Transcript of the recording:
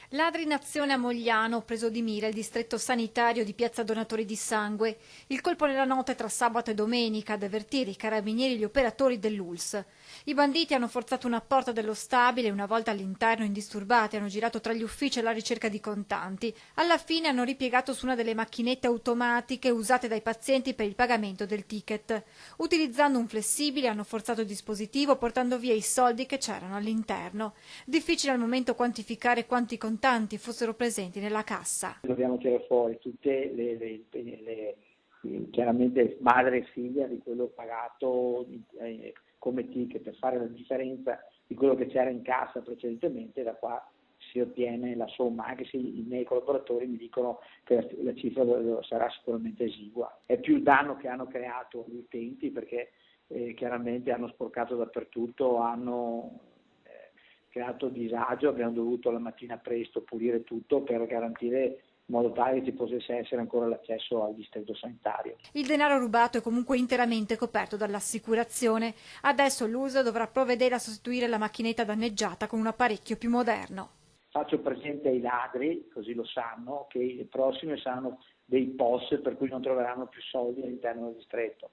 Ladri in azione a Mogliano, preso di mira il distretto sanitario di Piazza Donatori di Sangue. Il colpo nella notte tra sabato e domenica ad avvertire i carabinieri e gli operatori dell'ULSS. I banditi hanno forzato una porta dello stabile e una volta all'interno indisturbati hanno girato tra gli uffici alla ricerca di contanti. Alla fine hanno ripiegato su una delle macchinette automatiche usate dai pazienti per il pagamento del ticket. Utilizzando un flessibile hanno forzato il dispositivo portando via i soldi che c'erano all'interno. Difficile al momento quantificare quanti contanti fossero presenti nella cassa. Dobbiamo tirare fuori tutte chiaramente madre e figlia di quello pagato come ticket per fare la differenza di quello che c'era in cassa precedentemente. Da qua si ottiene la somma, anche se i miei collaboratori mi dicono che la cifra sarà sicuramente esigua. È più il danno che hanno creato gli utenti, perché chiaramente hanno sporcato dappertutto, hanno creato disagio, abbiamo dovuto la mattina presto pulire tutto per garantire in modo tale che ci potesse essere ancora l'accesso al distretto sanitario. Il denaro rubato è comunque interamente coperto dall'assicurazione. Adesso l'USL dovrà provvedere a sostituire la macchinetta danneggiata con un apparecchio più moderno. Faccio presente ai ladri, così lo sanno, che le prossime saranno dei POS per cui non troveranno più soldi all'interno del distretto.